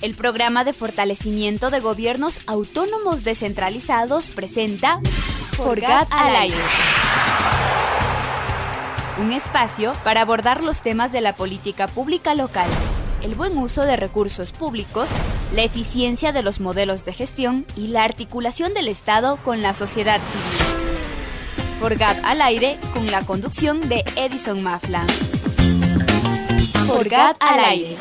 El programa de fortalecimiento de gobiernos autónomos descentralizados presenta FORGAD al aire. Un espacio para abordar los temas de la política pública local, el buen uso de recursos públicos, la eficiencia de los modelos de gestión y la articulación del Estado con la sociedad civil. FORGAD al aire con la conducción de Edison Mafla. FORGAD al aire.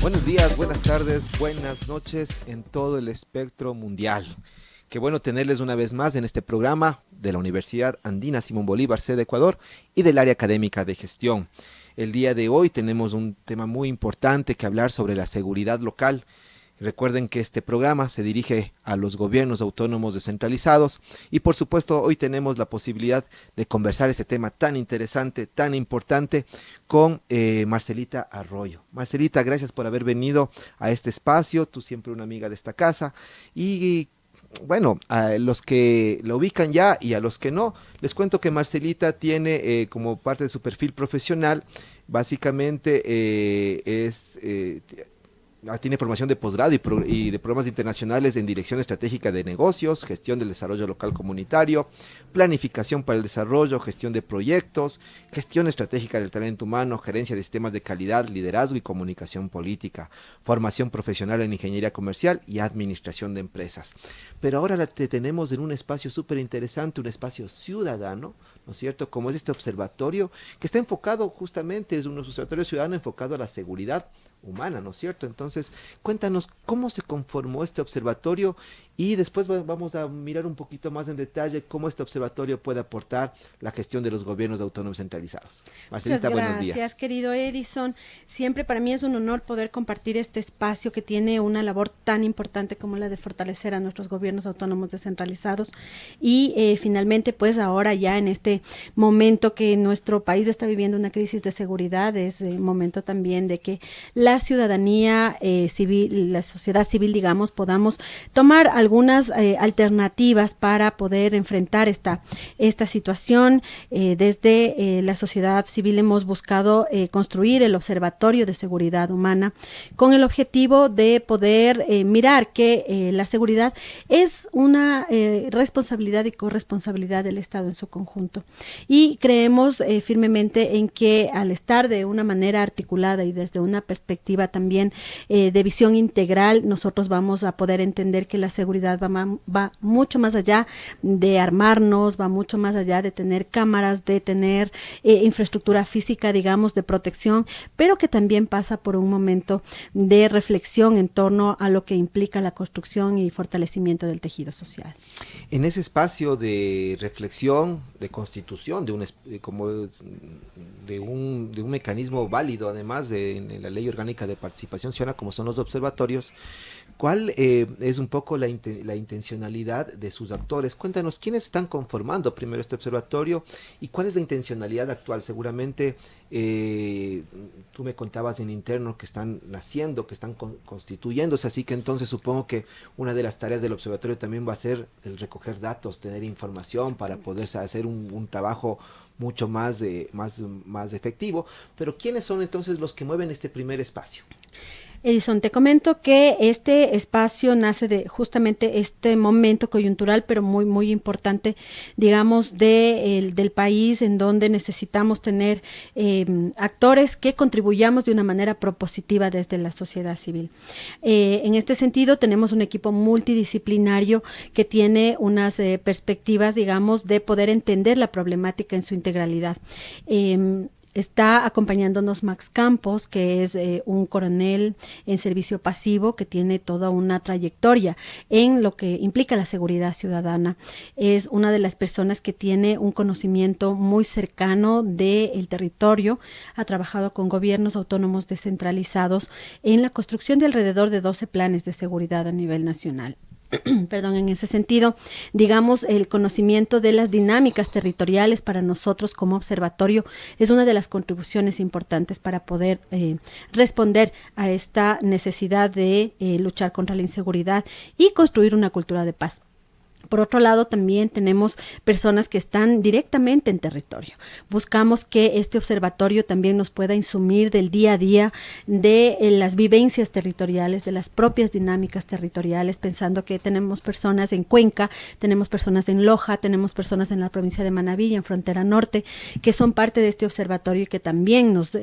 Buenos días, buenas tardes, buenas noches en todo el espectro mundial. Qué bueno tenerles una vez más en este programa de la Universidad Andina Simón Bolívar, sede Ecuador, y del área académica de gestión. El día de hoy tenemos un tema muy importante que hablar sobre la seguridad local. Recuerden que este programa se dirige a los gobiernos autónomos descentralizados y por supuesto hoy tenemos la posibilidad de conversar este tema tan interesante, tan importante con Marcelita Arroyo. Marcelita, gracias por haber venido a este espacio, tú siempre una amiga de esta casa y bueno, a los que la ubican ya y a los que no, les cuento que Marcelita tiene como parte de su perfil profesional, básicamente tiene formación de posgrado y de programas internacionales en dirección estratégica de negocios, gestión del desarrollo local comunitario, planificación para el desarrollo, gestión de proyectos, gestión estratégica del talento humano, gerencia de sistemas de calidad, liderazgo y comunicación política, formación profesional en ingeniería comercial y administración de empresas. Pero ahora te tenemos en un espacio súper interesante, un espacio ciudadano, ¿no es cierto? Como es este observatorio que está enfocado justamente, es un observatorio ciudadano enfocado a la seguridad humana, ¿no es cierto? Entonces, cuéntanos cómo se conformó este observatorio y después vamos a mirar un poquito más en detalle cómo este observatorio puede aportar la gestión de los gobiernos autónomos centralizados. Marcelita, buenos días. Gracias, querido Edison. Siempre para mí es un honor poder compartir este espacio que tiene una labor tan importante como la de fortalecer a nuestros gobiernos autónomos descentralizados y finalmente pues ahora ya en este momento que nuestro país está viviendo una crisis de seguridad, es momento también de que la ciudadanía civil, la sociedad civil, digamos, podamos tomar algunas alternativas para poder enfrentar esta situación. Desde la sociedad civil hemos buscado construir el Observatorio de Seguridad Humana con el objetivo de poder mirar que la seguridad es una responsabilidad y corresponsabilidad del Estado en su conjunto. Y creemos firmemente en que al estar de una manera articulada y desde una perspectiva también de visión integral, nosotros vamos a poder entender que la seguridad va mucho más allá de armarnos, va mucho más allá de tener cámaras, de tener infraestructura física, digamos, de protección, pero que también pasa por un momento de reflexión en torno a lo que implica la construcción y fortalecimiento del tejido social. En ese espacio de reflexión, de constitución, de un mecanismo válido, además en la ley orgánica de participación ciudadana, como son los observatorios, ¿cuál es un poco la intencionalidad de sus actores? Cuéntanos, ¿quiénes están conformando primero este observatorio y cuál es la intencionalidad actual? Seguramente tú me contabas en interno que están naciendo, que están constituyéndose, así que entonces supongo que una de las tareas del observatorio también va a ser el recoger datos, tener información para poder hacer un trabajo mucho más efectivo. Pero ¿quiénes son entonces los que mueven este primer espacio? Edison, te comento que este espacio nace de justamente este momento coyuntural, pero muy, muy importante, digamos, del país, en donde necesitamos tener actores que contribuyamos de una manera propositiva desde la sociedad civil. En este sentido, tenemos un equipo multidisciplinario que tiene unas perspectivas, digamos, de poder entender la problemática en su integralidad. Está acompañándonos Max Campos, que es un coronel en servicio pasivo que tiene toda una trayectoria en lo que implica la seguridad ciudadana. Es una de las personas que tiene un conocimiento muy cercano del territorio. Ha trabajado con gobiernos autónomos descentralizados en la construcción de alrededor de 12 planes de seguridad a nivel nacional. Perdón, en ese sentido, digamos, el conocimiento de las dinámicas territoriales para nosotros como observatorio es una de las contribuciones importantes para poder responder a esta necesidad de luchar contra la inseguridad y construir una cultura de paz. Por otro lado, también tenemos personas que están directamente en territorio. Buscamos que este observatorio también nos pueda insumir del día a día de las vivencias territoriales, de las propias dinámicas territoriales, pensando que tenemos personas en Cuenca, tenemos personas en Loja, tenemos personas en la provincia de Manabí, en Frontera Norte, que son parte de este observatorio y que también nos,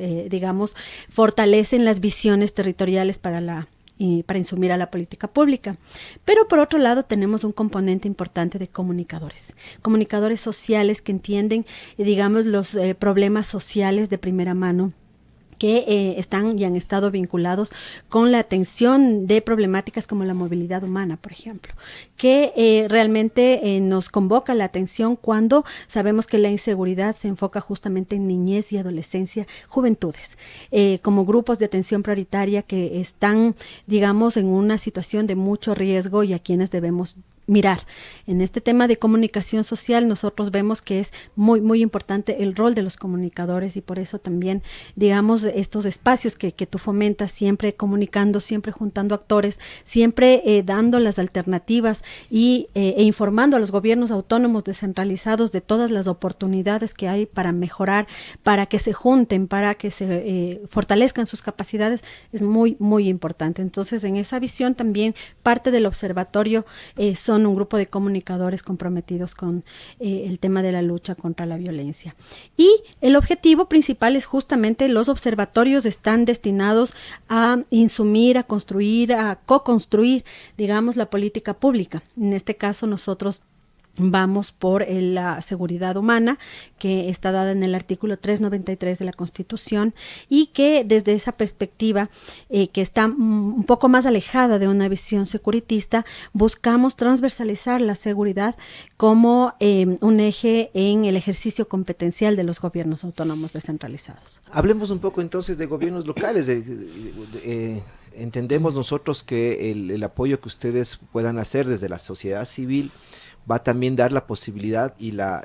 fortalecen las visiones territoriales para insumir a la política pública. Pero por otro lado tenemos un componente importante de comunicadores sociales que entienden, digamos, los problemas sociales de primera mano, que están y han estado vinculados con la atención de problemáticas como la movilidad humana, por ejemplo, que realmente nos convoca la atención cuando sabemos que la inseguridad se enfoca justamente en niñez y adolescencia, juventudes, como grupos de atención prioritaria que están, digamos, en una situación de mucho riesgo y a quienes debemos mirar. En este tema de comunicación social nosotros vemos que es muy, muy importante el rol de los comunicadores y por eso también, digamos, estos espacios que tú fomentas, siempre comunicando, siempre juntando actores, siempre dando las alternativas e informando a los gobiernos autónomos descentralizados de todas las oportunidades que hay para mejorar, para que se junten, para que se fortalezcan sus capacidades, es muy, muy importante. Entonces, en esa visión también parte del observatorio son un grupo de comunicadores comprometidos con el tema de la lucha contra la violencia. Y el objetivo principal es justamente los observatorios están destinados a insumir, a construir, a co-construir, digamos, la política pública. En este caso nosotros vamos por la seguridad humana, que está dada en el artículo 393 de la Constitución y que desde esa perspectiva, que está un poco más alejada de una visión securitista, buscamos transversalizar la seguridad como un eje en el ejercicio competencial de los gobiernos autónomos descentralizados. Hablemos un poco entonces de gobiernos locales. Entendemos nosotros que el apoyo que ustedes puedan hacer desde la sociedad civil va a también dar la posibilidad y la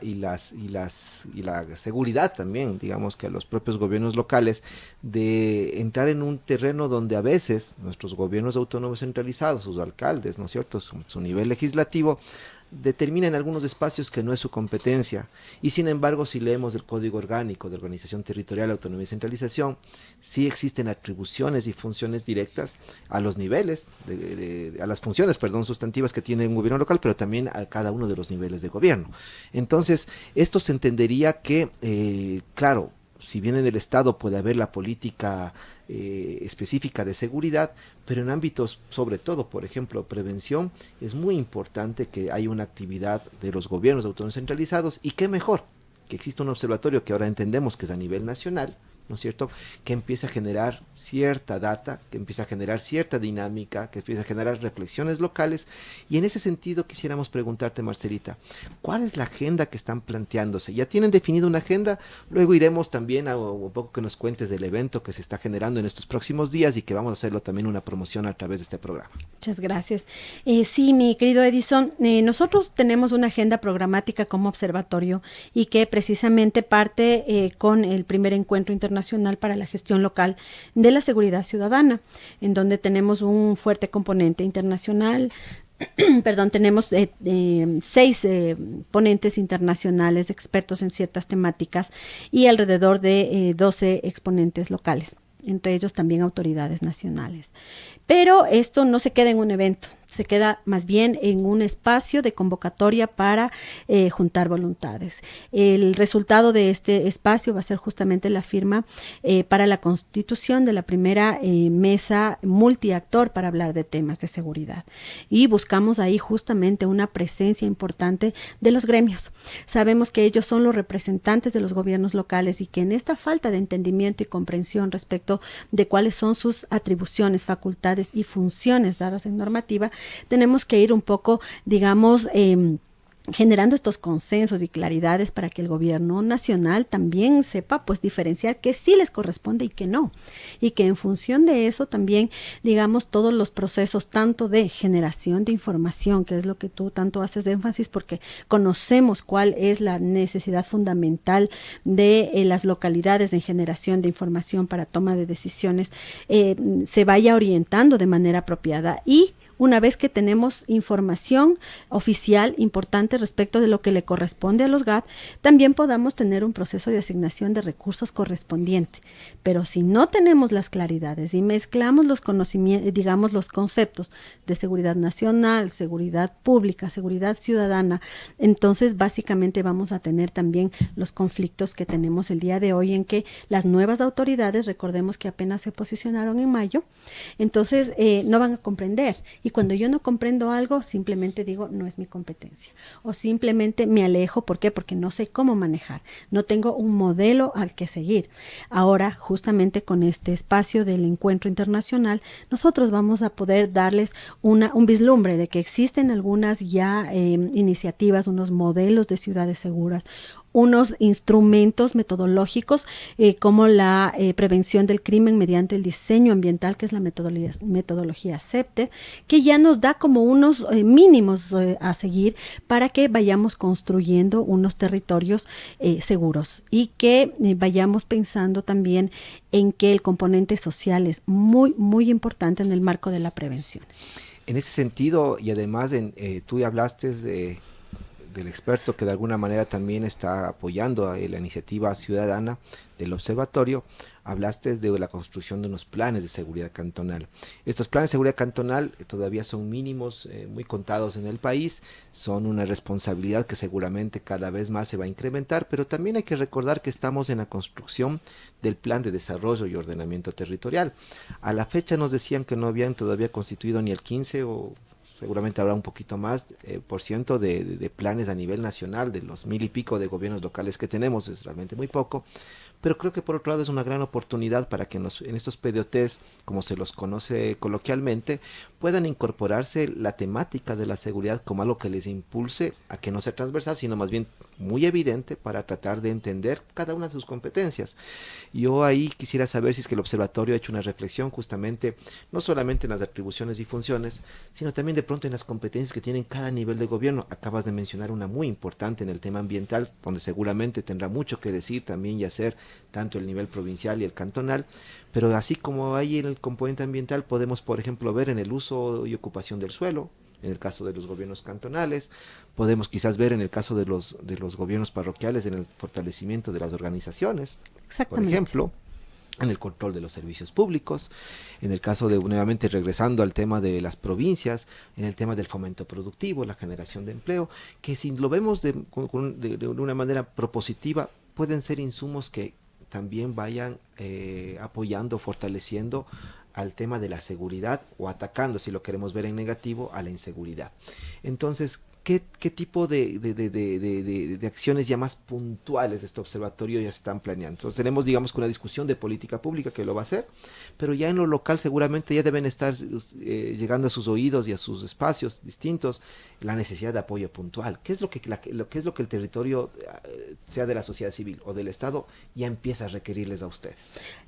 seguridad también, digamos, que a los propios gobiernos locales de entrar en un terreno donde a veces nuestros gobiernos autónomos centralizados, sus alcaldes, ¿no es cierto?, su nivel legislativo, determinan algunos espacios que no es su competencia y sin embargo si leemos el Código Orgánico de Organización Territorial, Autonomía y Centralización, sí existen atribuciones y funciones directas a los niveles, a las funciones, sustantivas que tiene un gobierno local, pero también a cada uno de los niveles de gobierno. Entonces, esto se entendería que, claro, si bien en el Estado puede haber la política específica de seguridad, pero en ámbitos, sobre todo, por ejemplo, prevención, es muy importante que haya una actividad de los gobiernos autónomos centralizados y qué mejor que exista un observatorio que ahora entendemos que es a nivel nacional, ¿no es cierto?, que empieza a generar cierta data, que empieza a generar cierta dinámica, que empieza a generar reflexiones locales. Y en ese sentido quisiéramos preguntarte, Marcelita, ¿cuál es la agenda que están planteándose? ¿Ya tienen definido una agenda? Luego iremos también a un poco que nos cuentes del evento que se está generando en estos próximos días y que vamos a hacerlo también una promoción a través de este programa. Muchas gracias. Sí, mi querido Edison, nosotros tenemos una agenda programática como observatorio y que precisamente parte con el primer encuentro internacional para la gestión local de la seguridad ciudadana, en donde tenemos un fuerte componente internacional. Tenemos 6 ponentes internacionales, expertos en ciertas temáticas y alrededor de 12 exponentes locales, entre ellos también autoridades nacionales. Pero esto no se queda en un evento, se queda más bien en un espacio de convocatoria para juntar voluntades. El resultado de este espacio va a ser justamente la firma para la constitución de la primera mesa multiactor para hablar de temas de seguridad. Y buscamos ahí justamente una presencia importante de los gremios. Sabemos que ellos son los representantes de los gobiernos locales y que en esta falta de entendimiento y comprensión respecto de cuáles son sus atribuciones, facultades y funciones dadas en normativa, tenemos que ir un poco, digamos, generando estos consensos y claridades para que el gobierno nacional también sepa pues diferenciar qué sí les corresponde y qué no, y que en función de eso también, digamos, todos los procesos tanto de generación de información, que es lo que tú tanto haces énfasis, porque conocemos cuál es la necesidad fundamental de las localidades en generación de información para toma de decisiones, se vaya orientando de manera apropiada y una vez que tenemos información oficial importante respecto de lo que le corresponde a los GAT, también podamos tener un proceso de asignación de recursos correspondiente. Pero si no tenemos las claridades y mezclamos los conocimientos, digamos, los conceptos de seguridad nacional, seguridad pública, seguridad ciudadana, entonces básicamente vamos a tener también los conflictos que tenemos el día de hoy, en que las nuevas autoridades, recordemos que apenas se posicionaron en mayo, entonces no van a comprender. Y cuando yo no comprendo algo, simplemente digo, no es mi competencia. O simplemente me alejo. ¿Por qué? Porque no sé cómo manejar. No tengo un modelo al que seguir. Ahora, justamente con este espacio del encuentro internacional, nosotros vamos a poder darles un vislumbre de que existen algunas ya iniciativas, unos modelos de ciudades seguras, unos instrumentos metodológicos como la prevención del crimen mediante el diseño ambiental, que es la metodología CEPTED, que ya nos da como unos mínimos a seguir para que vayamos construyendo unos territorios seguros, y que vayamos pensando también en que el componente social es muy, muy importante en el marco de la prevención. En ese sentido, y además tú hablaste del experto que de alguna manera también está apoyando la iniciativa ciudadana del observatorio, hablaste de la construcción de unos planes de seguridad cantonal. Estos planes de seguridad cantonal todavía son mínimos, muy contados en el país, son una responsabilidad que seguramente cada vez más se va a incrementar, pero también hay que recordar que estamos en la construcción del plan de desarrollo y ordenamiento territorial. A la fecha nos decían que no habían todavía constituido ni el 15 o seguramente habrá un poquito más por ciento de planes a nivel nacional, de los 1000 y pico de gobiernos locales que tenemos, es realmente muy poco, pero creo que por otro lado es una gran oportunidad para que en estos PDOTs, como se los conoce coloquialmente, puedan incorporarse la temática de la seguridad como algo que les impulse a que no sea transversal, sino más bien muy evidente para tratar de entender cada una de sus competencias. Yo ahí quisiera saber si es que el observatorio ha hecho una reflexión justamente, no solamente en las atribuciones y funciones, sino también de pronto en las competencias que tienen cada nivel de gobierno. Acabas de mencionar una muy importante en el tema ambiental, donde seguramente tendrá mucho que decir también y hacer tanto el nivel provincial y el cantonal, pero así como hay en el componente ambiental, podemos por ejemplo ver en el uso y ocupación del suelo, en el caso de los gobiernos cantonales, podemos quizás ver en el caso de los gobiernos parroquiales en el fortalecimiento de las organizaciones, por ejemplo, en el control de los servicios públicos, en el caso de, nuevamente regresando al tema de las provincias, en el tema del fomento productivo, la generación de empleo, que si lo vemos de una manera propositiva, pueden ser insumos que también vayan apoyando, fortaleciendo al tema de la seguridad o atacando, si lo queremos ver en negativo, a la inseguridad. Entonces, ¿qué tipo de acciones ya más puntuales de este observatorio ya se están planeando? Entonces tenemos, digamos, una discusión de política pública que lo va a hacer, pero ya en lo local seguramente ya deben estar llegando a sus oídos y a sus espacios distintos la necesidad de apoyo puntual. ¿Qué es lo que el territorio, sea de la sociedad civil o del Estado, ya empieza a requerirles a ustedes?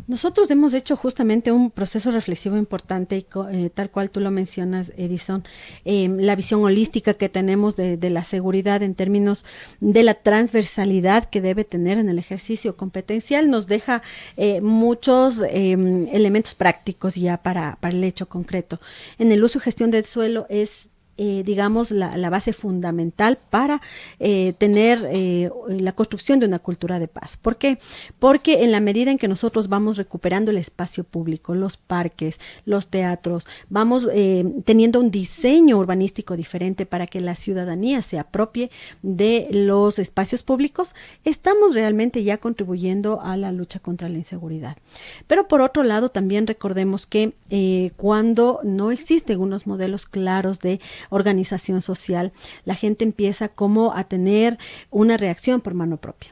Nosotros hemos hecho justamente un proceso reflexivo importante y tal cual tú lo mencionas, Edison, la visión holística que tenemos de la seguridad en términos de la transversalidad que debe tener en el ejercicio competencial nos deja muchos elementos prácticos ya para el hecho concreto. En el uso y gestión del suelo es digamos, la base fundamental para tener la construcción de una cultura de paz. ¿Por qué? Porque en la medida en que nosotros vamos recuperando el espacio público, los parques, los teatros, vamos teniendo un diseño urbanístico diferente para que la ciudadanía se apropie de los espacios públicos, estamos realmente ya contribuyendo a la lucha contra la inseguridad. Pero por otro lado, también recordemos que cuando no existen unos modelos claros de organización social, la gente empieza como a tener una reacción por mano propia.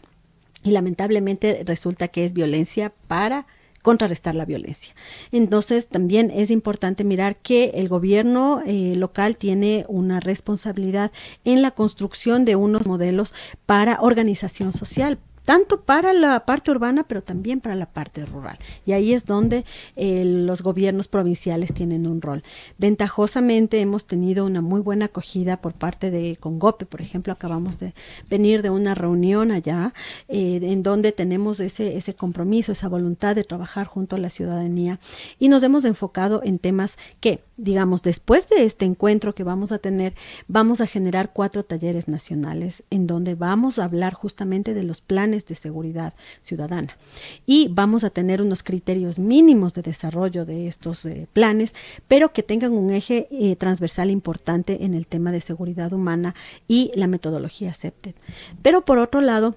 Y lamentablemente resulta que es violencia para contrarrestar la violencia. Entonces también es importante mirar que el gobierno local tiene una responsabilidad en la construcción de unos modelos para organización social. tanto para la parte urbana, pero también para la parte rural. Y ahí es donde los gobiernos provinciales tienen un rol. Ventajosamente hemos tenido una muy buena acogida por parte de Congope, por ejemplo, acabamos de venir de una reunión allá, en donde tenemos ese compromiso, esa voluntad de trabajar junto a la ciudadanía, y nos hemos enfocado en temas que, digamos, después de este encuentro que vamos a tener, vamos a generar 4 talleres nacionales en donde vamos a hablar justamente de los planes de seguridad ciudadana, y vamos a tener unos criterios mínimos de desarrollo de estos planes, pero que tengan un eje transversal importante en el tema de seguridad humana y la metodología CEPTED. Pero por otro lado,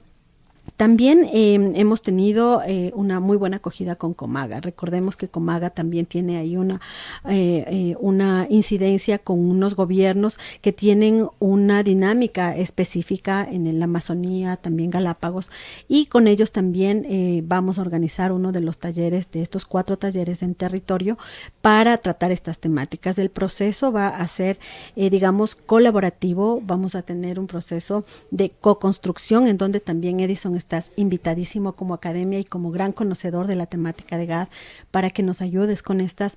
también hemos tenido una muy buena acogida con Comaga. Recordemos que Comaga también tiene ahí una incidencia con unos gobiernos que tienen una dinámica específica en la Amazonía, también Galápagos, y con ellos también vamos a organizar uno de los talleres, de estos 4 talleres en territorio, para tratar estas temáticas. El proceso va a ser, digamos, colaborativo. Vamos a tener un proceso de co-construcción en donde también Edison estás invitadísimo como academia y como gran conocedor de la temática de GAD para que nos ayudes con estas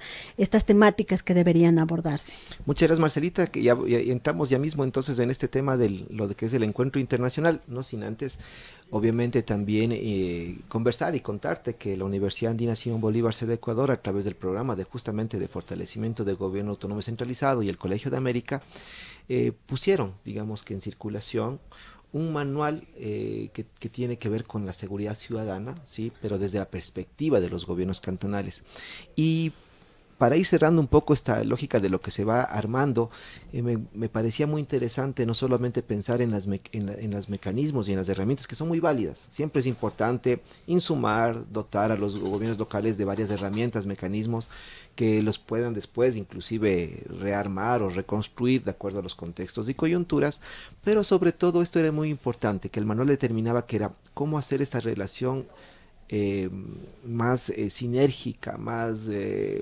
temáticas que deberían abordarse. Muchas gracias, Marcelita, que ya entramos ya mismo entonces en este tema de lo que es el encuentro internacional, no sin antes obviamente también conversar y contarte que la Universidad Andina Simón Bolívar sede Ecuador, a través del programa justamente de fortalecimiento del gobierno autónomo centralizado y el Colegio de América, pusieron, digamos que en circulación, un manual que tiene que ver con la seguridad ciudadana, ¿sí? Pero desde la perspectiva de los gobiernos cantonales. Y para ir cerrando un poco esta lógica de lo que se va armando, me parecía muy interesante no solamente pensar en los mecanismos y en las herramientas que son muy válidas. Siempre es importante insumar, dotar a los gobiernos locales de varias herramientas, mecanismos que los puedan después inclusive rearmar o reconstruir de acuerdo a los contextos y coyunturas, pero sobre todo esto era muy importante, que el manual determinaba que era cómo hacer esta relación más sinérgica, más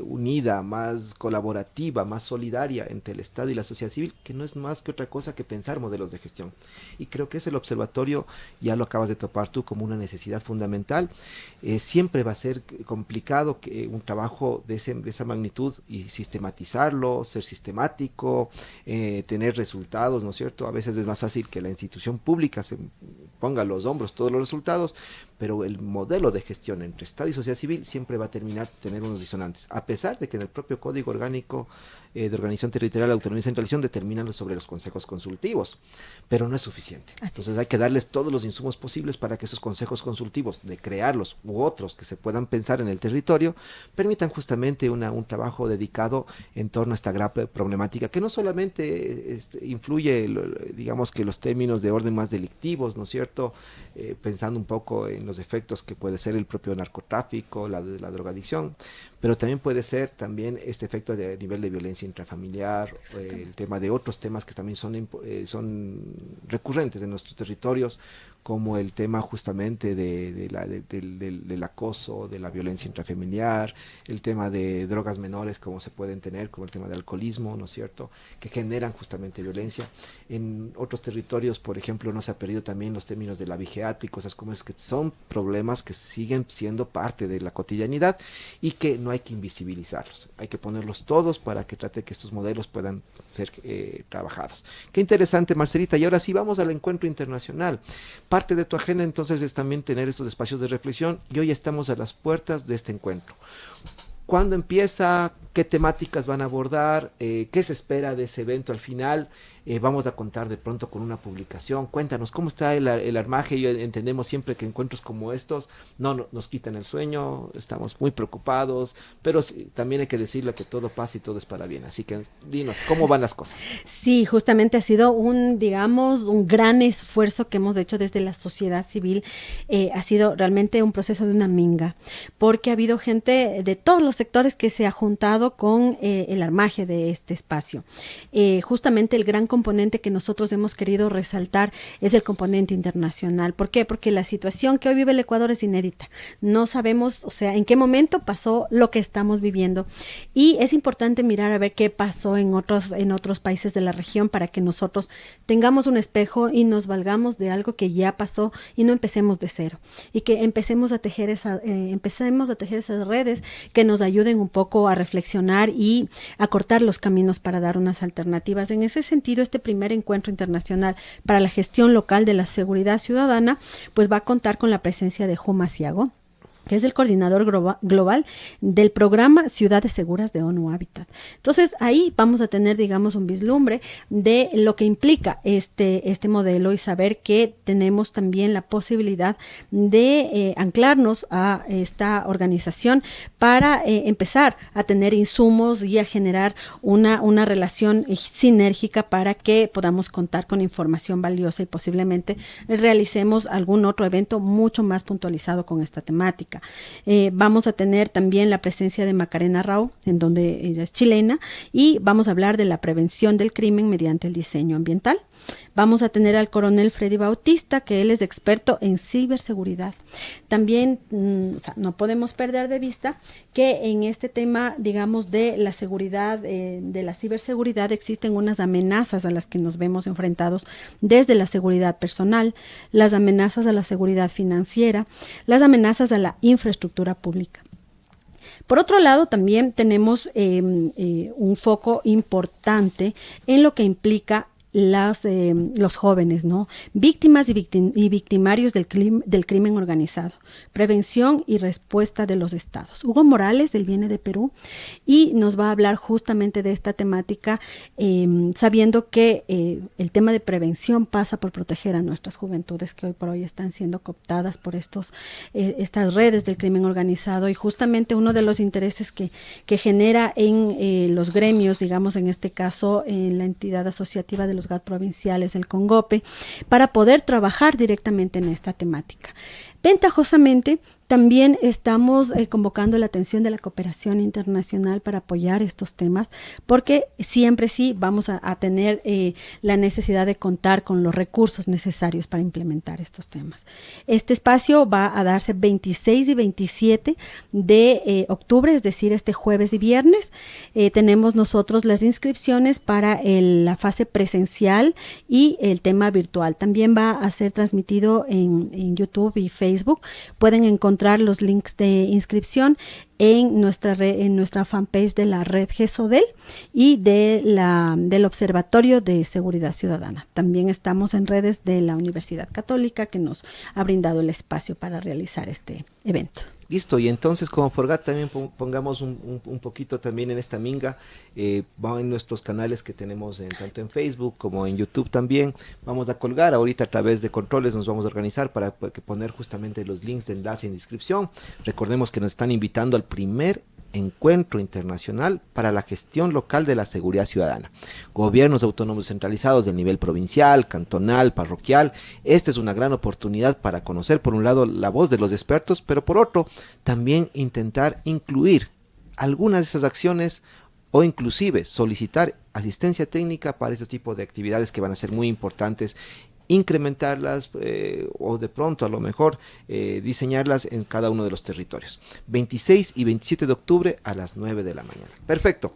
unida, más colaborativa, más solidaria entre el Estado y la sociedad civil, que no es más que otra cosa que pensar modelos de gestión. Y creo que el observatorio, ya lo acabas de topar tú como una necesidad fundamental. Siempre va a ser complicado que un trabajo de esa magnitud y sistematizarlo, ser sistemático, tener resultados, ¿no es cierto? A veces es más fácil que la institución pública se ponga a los hombros todos los resultados, pero el modelo de gestión entre Estado y sociedad civil siempre va a tener unos disonantes, a pesar de que en el propio Código Orgánico de Organización Territorial, Autonomía y Centralización determinan sobre los consejos consultivos, pero no es suficiente. Entonces hay que darles todos los insumos posibles para que esos consejos consultivos, de crearlos u otros que se puedan pensar en el territorio, permitan justamente un trabajo dedicado en torno a esta gran problemática, que no solamente influye, digamos que los términos de orden más delictivos, ¿no es cierto? Pensando un poco en los efectos que puede ser el propio narcotráfico, la drogadicción, pero también puede ser también este efecto de nivel de violencia intrafamiliar, el tema de otros temas que también son recurrentes en nuestros territorios, como el tema justamente del acoso, de la violencia intrafamiliar, el tema de drogas menores como se pueden tener, como el tema del alcoholismo, ¿no es cierto?, que generan justamente violencia. En otros territorios, por ejemplo, no se ha perdido también los términos de la vigiato y cosas como es, que son problemas que siguen siendo parte de la cotidianidad y que no hay que invisibilizarlos, hay que ponerlos todos para que trate que estos modelos puedan ser trabajados. Qué interesante, Marcelita, y ahora sí vamos al encuentro internacional. Parte de tu agenda entonces es también tener estos espacios de reflexión, y hoy estamos a las puertas de este encuentro. ¿Cuándo empieza? ¿Qué temáticas van a abordar? ¿Qué se espera de ese evento al final? Vamos a contar de pronto con una publicación. Cuéntanos, ¿cómo está el armaje? Yo entendemos siempre que encuentros como estos no nos quitan el sueño, estamos muy preocupados, pero sí, también hay que decirle que todo pasa y todo es para bien. Así que dinos, ¿cómo van las cosas? Sí, justamente ha sido un gran esfuerzo que hemos hecho desde la sociedad civil. Ha sido realmente un proceso de una minga, porque ha habido gente de todos los sectores que se ha juntado relacionado con el armaje de este espacio. Justamente el gran componente que nosotros hemos querido resaltar es el componente internacional. ¿Por qué? Porque la situación que hoy vive el Ecuador es inédita. No sabemos, o sea, en qué momento pasó lo que estamos viviendo. Y es importante mirar a ver qué pasó en otros países de la región para que nosotros tengamos un espejo y nos valgamos de algo que ya pasó y no empecemos de cero. Y que empecemos a tejer esas redes que nos ayuden un poco a reflexionar y a cortar los caminos para dar unas alternativas. En ese sentido, este primer encuentro internacional para la gestión local de la seguridad ciudadana, pues va a contar con la presencia de Huma Siago, que es el coordinador global del programa Ciudades Seguras de ONU Habitat. Entonces, ahí vamos a tener, digamos, un vislumbre de lo que implica este modelo y saber que tenemos también la posibilidad de anclarnos a esta organización para empezar a tener insumos y a generar una relación sinérgica para que podamos contar con información valiosa y posiblemente realicemos algún otro evento mucho más puntualizado con esta temática. Vamos a tener también la presencia de Macarena Rao, en donde ella es chilena, y vamos a hablar de la prevención del crimen mediante el diseño ambiental. Vamos a tener al coronel Freddy Bautista, que él es experto en ciberseguridad. También no podemos perder de vista que en este tema, digamos, de la seguridad, de la ciberseguridad, existen unas amenazas a las que nos vemos enfrentados desde la seguridad personal, las amenazas a la seguridad financiera, las amenazas a la infraestructura pública. Por otro lado, también tenemos un foco importante en lo que implica los jóvenes, ¿no? Víctimas y victimarios del crimen organizado, prevención y respuesta de los estados. Hugo Morales, él viene de Perú y nos va a hablar justamente de esta temática, sabiendo que el tema de prevención pasa por proteger a nuestras juventudes que hoy por hoy están siendo cooptadas por estas redes del crimen organizado, y justamente uno de los intereses que genera en los gremios, digamos en este caso en la entidad asociativa de los GAT provinciales, el CONGOPE, para poder trabajar directamente en esta temática. Ventajosamente, también estamos convocando la atención de la cooperación internacional para apoyar estos temas, porque siempre sí vamos a tener la necesidad de contar con los recursos necesarios para implementar estos temas. Este espacio va a darse 26 y 27 de octubre, es decir, este jueves y viernes. Tenemos nosotros las inscripciones para la fase presencial y el tema virtual. También va a ser transmitido en YouTube y Facebook. Pueden encontrar los links de inscripción en nuestra fanpage de la red GESODEL y del Observatorio de Seguridad Ciudadana. También estamos en redes de la Universidad Católica, que nos ha brindado el espacio para realizar este evento. Listo, y entonces como Forgat también pongamos un poquito también en esta minga, va en nuestros canales que tenemos tanto en Facebook como en YouTube también, vamos a colgar ahorita a través de controles, nos vamos a organizar para poner justamente los links de enlace en descripción. Recordemos que nos están invitando al primer encuentro internacional para la gestión local de la seguridad ciudadana. Gobiernos autónomos centralizados del nivel provincial, cantonal, parroquial. Esta es una gran oportunidad para conocer, por un lado, la voz de los expertos, pero por otro, también intentar incluir algunas de esas acciones o inclusive solicitar asistencia técnica para este tipo de actividades que van a ser muy importantes, incrementarlas o de pronto a lo mejor diseñarlas en cada uno de los territorios. 26 y 27 de octubre a las 9 de la mañana. Perfecto.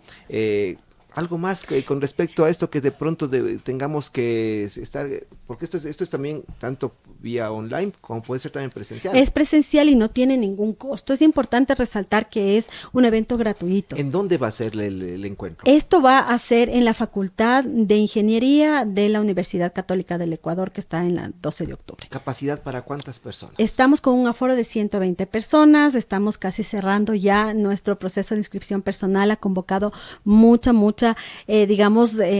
Algo más con respecto a esto que de pronto tengamos que estar, porque esto es también tanto vía online como puede ser también presencial. Es presencial y no tiene ningún costo. Es importante resaltar que es un evento gratuito. ¿En dónde va a ser el encuentro? Esto va a ser en la Facultad de Ingeniería de la Universidad Católica del Ecuador, que está en la 12 de octubre. ¿Capacidad para cuántas personas? Estamos con un aforo de 120 personas, estamos casi cerrando ya nuestro proceso de inscripción personal, ha convocado mucha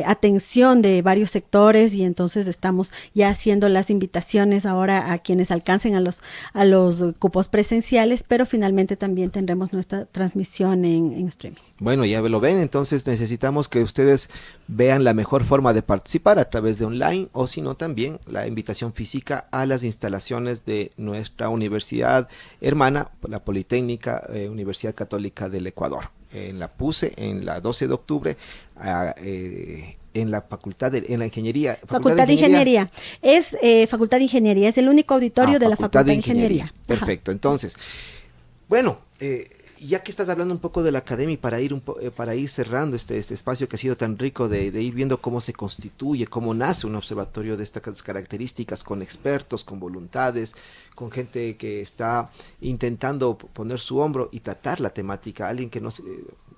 atención de varios sectores, y entonces estamos ya haciendo las invitaciones ahora a quienes alcancen a los cupos presenciales, pero finalmente también tendremos nuestra transmisión en streaming. Bueno, ya lo ven, entonces necesitamos que ustedes vean la mejor forma de participar a través de online, o si no también la invitación física a las instalaciones de nuestra universidad hermana, la Politécnica Universidad Católica del Ecuador. en la PUSE, en la 12 de octubre, en la en la ingeniería. Facultad de Ingeniería. Es Facultad de Ingeniería, es el único auditorio de la Facultad de Ingeniería. Perfecto, entonces, bueno, ya que estás hablando un poco de la academia y para ir cerrando este espacio que ha sido tan rico de ir viendo cómo se constituye, cómo nace un observatorio de estas características, con expertos, con voluntades, con gente que está intentando poner su hombro y tratar la temática, alguien que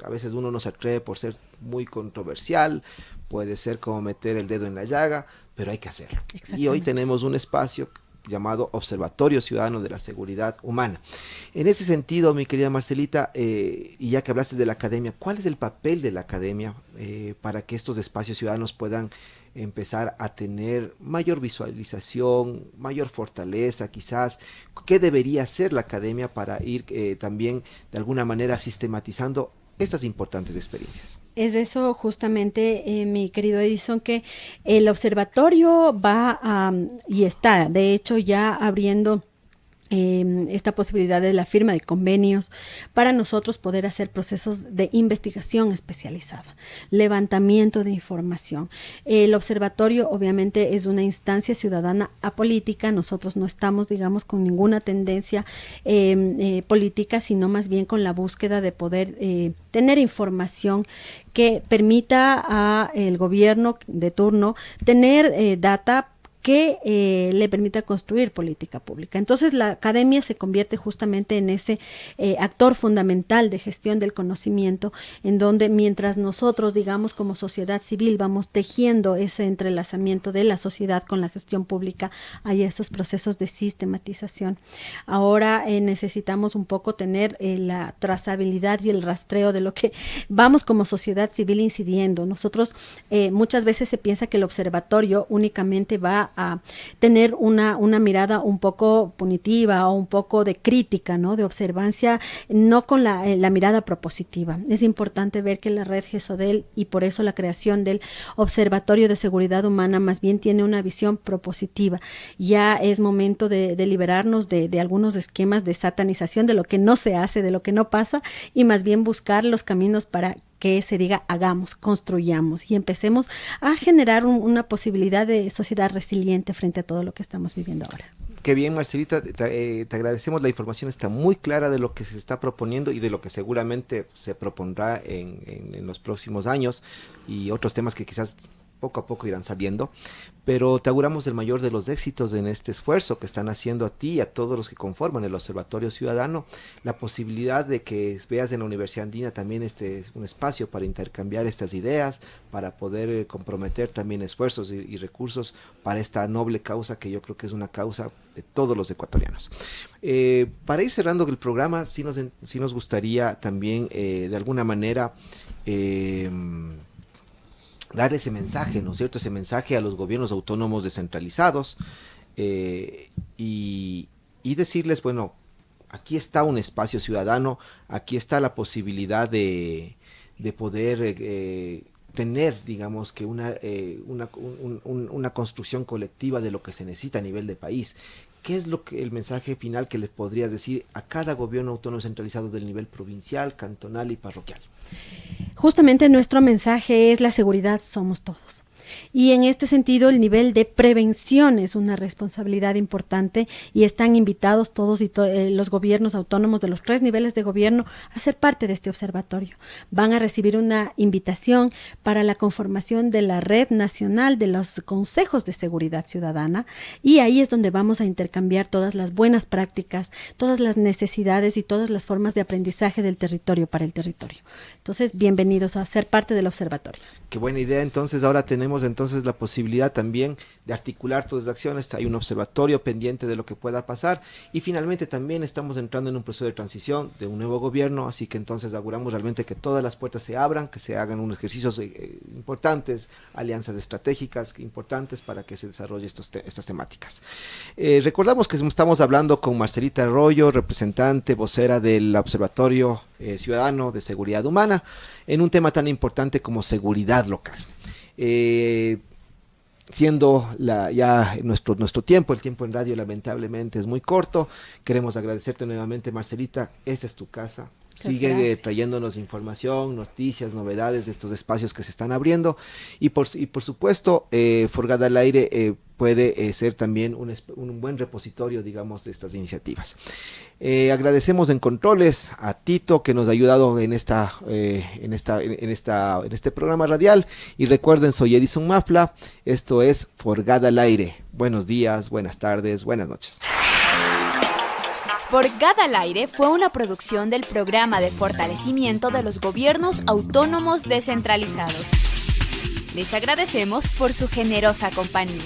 a veces uno no se atreve por ser muy controversial, puede ser como meter el dedo en la llaga, pero hay que hacerlo. Y hoy tenemos un espacio llamado Observatorio Ciudadano de la Seguridad Humana. En ese sentido, mi querida Marcelita, y ya que hablaste de la academia, ¿cuál es el papel de la academia para que estos espacios ciudadanos puedan empezar a tener mayor visualización, mayor fortaleza quizás? ¿Qué debería hacer la academia para ir también de alguna manera sistematizando estas importantes experiencias? Es eso justamente, mi querido Edison, que el observatorio y está, de hecho, ya abriendo esta posibilidad de la firma de convenios para nosotros poder hacer procesos de investigación especializada, levantamiento de información. El observatorio obviamente es una instancia ciudadana apolítica, nosotros no estamos, digamos, con ninguna tendencia política, sino más bien con la búsqueda de poder tener información que permita al gobierno de turno tener data que le permita construir política pública. Entonces la academia se convierte justamente en ese actor fundamental de gestión del conocimiento, en donde mientras nosotros, digamos, como sociedad civil vamos tejiendo ese entrelazamiento de la sociedad con la gestión pública, hay esos procesos de sistematización. Ahora necesitamos un poco tener la trazabilidad y el rastreo de lo que vamos como sociedad civil incidiendo. Nosotros muchas veces se piensa que el observatorio únicamente va a tener una mirada un poco punitiva o un poco de crítica, ¿no? De observancia, no con la mirada propositiva. Es importante ver que la red GESODEL, y por eso la creación del Observatorio de Seguridad Humana, más bien tiene una visión propositiva. Ya es momento de liberarnos de algunos esquemas de satanización de lo que no se hace, de lo que no pasa, y más bien buscar los caminos para que se diga hagamos, construyamos y empecemos a generar una posibilidad de sociedad resiliente frente a todo lo que estamos viviendo ahora. Qué bien, Marcelita, te agradecemos, la información está muy clara de lo que se está proponiendo y de lo que seguramente se propondrá en los próximos años, y otros temas que quizás poco a poco irán saliendo, pero te auguramos el mayor de los éxitos en este esfuerzo que están haciendo a ti y a todos los que conforman el Observatorio Ciudadano, la posibilidad de que veas en la Universidad Andina también un espacio para intercambiar estas ideas, para poder comprometer también esfuerzos y recursos para esta noble causa que yo creo que es una causa de todos los ecuatorianos. Para ir cerrando el programa, sí nos gustaría también de alguna manera dar ese mensaje, ¿no es cierto? Ese mensaje a los gobiernos autónomos descentralizados y decirles, bueno, aquí está un espacio ciudadano, aquí está la posibilidad de poder tener, digamos, que una construcción colectiva de lo que se necesita a nivel de país. ¿Qué es el mensaje final que les podrías decir a cada gobierno autónomo centralizado del nivel provincial, cantonal y parroquial? Justamente nuestro mensaje es: la seguridad somos todos. Y en este sentido, el nivel de prevención es una responsabilidad importante, y están invitados todos los gobiernos autónomos de los 3 niveles de gobierno a ser parte de este observatorio. Van a recibir una invitación para la conformación de la Red Nacional de los Consejos de Seguridad Ciudadana, y ahí es donde vamos a intercambiar todas las buenas prácticas, todas las necesidades y todas las formas de aprendizaje del territorio para el territorio. Entonces, bienvenidos a ser parte del observatorio. Qué buena idea. Entonces, ahora tenemos la posibilidad también de articular todas las acciones. Hay un observatorio pendiente de lo que pueda pasar, y finalmente también estamos entrando en un proceso de transición de un nuevo gobierno, así que entonces auguramos realmente que todas las puertas se abran, que se hagan unos ejercicios importantes, alianzas estratégicas importantes para que se desarrolle estas temáticas. Recordamos que estamos hablando con Marcelita Arroyo, representante, vocera del Observatorio Ciudadano de Seguridad Humana, en un tema tan importante como seguridad local. Siendo ya nuestro tiempo, el tiempo en radio lamentablemente es muy corto, queremos agradecerte nuevamente, Marcelita. Esta es tu casa, sigue trayéndonos información, noticias, novedades de estos espacios que se están abriendo y por supuesto Forgada al Aire puede ser también un buen repositorio, digamos, de estas iniciativas. Agradecemos en controles a Tito, que nos ha ayudado en este programa radial, y recuerden, soy Edison Mafla, esto es Forgada al Aire. Buenos días, buenas tardes, buenas noches. Forgada al Aire fue una producción del Programa de Fortalecimiento de los Gobiernos Autónomos Descentralizados. Les agradecemos por su generosa compañía.